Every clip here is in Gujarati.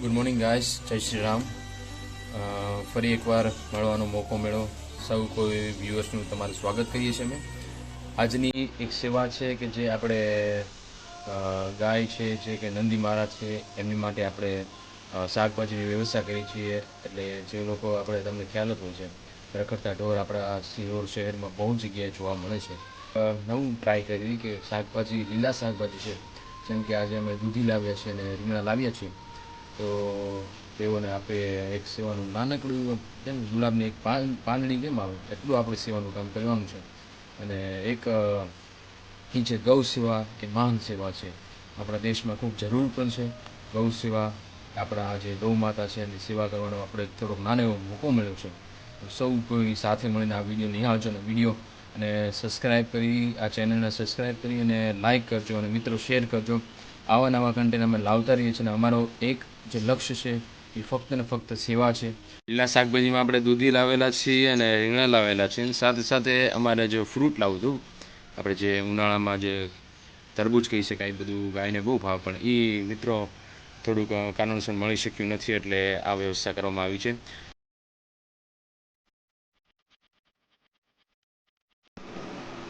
ગુડ મોર્નિંગ ગાઈસ, જય શ્રી રામ. ફરી એકવાર મળવાનો મોકો મળ્યો. સૌ કોઈ વ્યુઅર્સનું તમારું સ્વાગત કરીએ છીએ. અમે આજની એક સેવા છે કે જે આપણે ગાય છે જે કે નંદી મહારાજ છે એમની માટે આપણે શાકભાજીની વ્યવસ્થા કરી છીએ. એટલે જે લોકો આપણે તમને ખ્યાલ જ હોય છે, રખડતા ઢોર આપણા સિહોર શહેરમાં બહુ જગ્યાએ જોવા મળે છે. નવું ટ્રાય કરી કે શાકભાજી, લીલા શાકભાજી છે, જેમ કે આજે અમે દૂધી લાવ્યા છીએ અને રીંગણા લાવ્યા છીએ. તો તેઓને આપણે એક સેવાનું નાનકડું કેમ ગુલાબની એક પાંદડી કેમ આવે એટલું આપણે સેવાનું કામ કરવાનું છે. અને એક એ છે ગૌ સેવા કે મહાન સેવા છે. આપણા દેશમાં ખૂબ જરૂર પણ છે ગૌ સેવા. આપણા જે ગૌ માતા છે એની સેવા કરવાનો આપણે થોડોક નાનો એવો મોકો મળ્યો છે. સૌ કોઈ સાથે મળીને આ વિડીયો નિહાળજો અને વિડીયો અને સબસ્ક્રાઈબ કરી આ ચેનલને સબસ્ક્રાઈબ કરી અને લાઇક કરજો અને મિત્રો શેર કરજો. આવા નવા કન્ટેન્ટ અમે લાવતા રહીએ છીએ અને અમારો એક જે લક્ષ્ય છે એ ફક્ત ને ફક્ત સેવા છે. લીલા શાકભાજીમાં આપણે દૂધી લાવેલા છીએ અને રીંગણા લાવેલા છે. સાથે સાથે અમારે જો ફ્રૂટ લાવું હતું, આપણે જે ઉનાળામાં જે તરબૂચ કહી શકાય, બધું ગાયને બહુ ભાવ, પણ એ મિત્રો થોડુંક કારણસર મળી શક્યું નથી, એટલે આ વ્યવસ્થા કરવામાં આવી છે.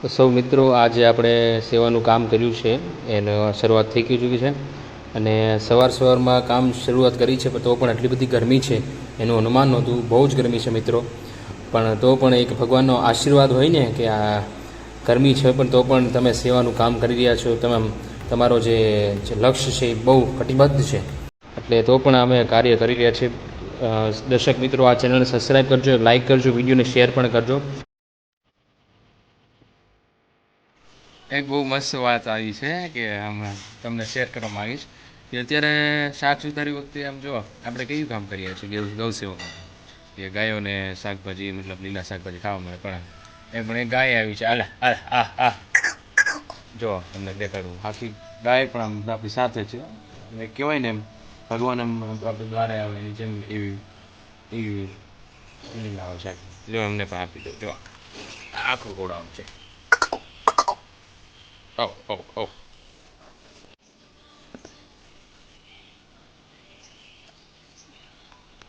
તો સૌ મિત્રો, આજે આપણે સેવાનું કામ કર્યું છે એનો શરૂઆત થઈ ચૂકી છે. અને સવારમાં કામ શરૂઆત કરી છે, પણ તો પણ આટલી બધી ગરમી છે એનું અનુમાન નહોતું. બહુ જ ગરમી છે મિત્રો, પણ તો પણ એક ભગવાનનો આશીર્વાદ હોય ને કે આ ગરમી છે પણ તો પણ તમે સેવાનું કામ કરી રહ્યા છો. તમે તમારો જે લક્ષ્ય છે એ બહુ કટિબદ્ધ છે, એટલે તો પણ અમે કાર્ય કરી રહ્યા છીએ. દર્શક મિત્રો, આ ચેનલને સબસ્ક્રાઈબ કરજો, લાઇક કરજો, વિડીયોને શેર પણ કરજો. એક બહુ મસ્ત વાત આવી છે કે હમણાં તમને શેર કરવા માંગીશ કે અત્યારે શાક સુધારી વખતે આમ જો આપણે કયું કામ કરીએ છીએ, ગૌ સેવા, કે ગાયોને શાકભાજી, મતલબ લીલા શાકભાજી ખાવા મળે. પણ એક ગાય આવી છે, જો તમને દેખાડું, આખી ગાય પણ આમ આપણી સાથે છે. અને કહેવાય ને એમ ભગવાન એમ આપણે દ્વારે આવે એની જેમ એવી એવી ફિલિંગ આવે છે. જો એમને પણ આપી દો, જો આખું ગોળાઉન છે. Oh, oh, oh.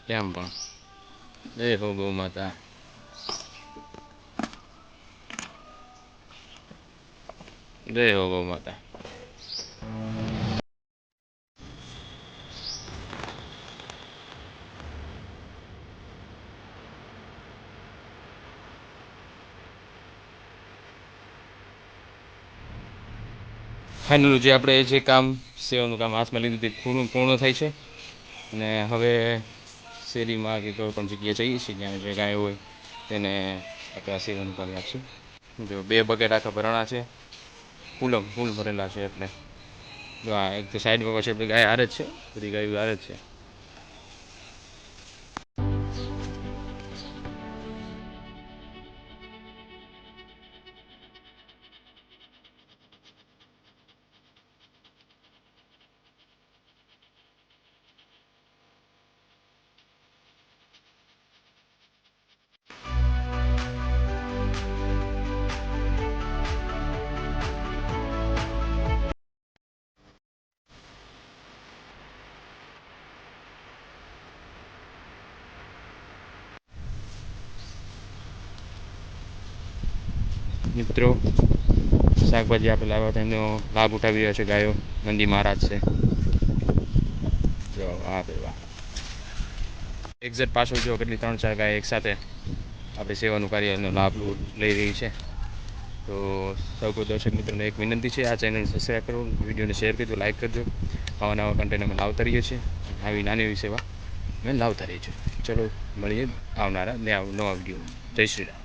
કેમ પણ જય હો ગૌ માતા. જય હો ગૌ માતા. ફાઇનલ જે આપણે જે કામ સેવાનું કામ હાથમાં લીધું તે પૂર્ણ થાય છે. અને હવે શેરીમાં કે કોઈ પણ જગ્યાએ જઈએ છીએ જ્યાં જે ગાય હોય તેને આપણે આ સેવાનું કરી આપશું. જો 2 બકેટ આખા ભરણા છે, ફૂલ ભરેલા છે. એટલે જો આ એક તો સાઈડમાં પછી આપણી ગાય હારે જ છે, બધી ગાયો હારે જ છે. મિત્રો, શાકભાજી આપણે લાવ્યા હતા એનો લાભ ઉઠાવી રહ્યા છે ગાયો. નંદી મહારાજ છે, જો વાહ ભાઈ વાહ. એક્ઝેક્ટ પાછળ જો કેટલી 3-4 ગાય એકસાથે આપણે સેવાનું કાર્યનો લાભ લઈ રહી છે. તો સૌ કોઈ દર્શક મિત્રોને એક વિનંતી છે, આ ચેનલ સબસ્ક્રાઈબ કરો, વિડીયોને શેર કરજો, લાઇક કરજો. આવા નવા કન્ટેન્ટ અમે લાવતા રહીએ છીએ. આવી નાની એવી સેવા અમે લાવતા રહીએ છીએ. ચલો મળીએ આવનારા નવા વિડીયોમાં. જય શ્રી રામ.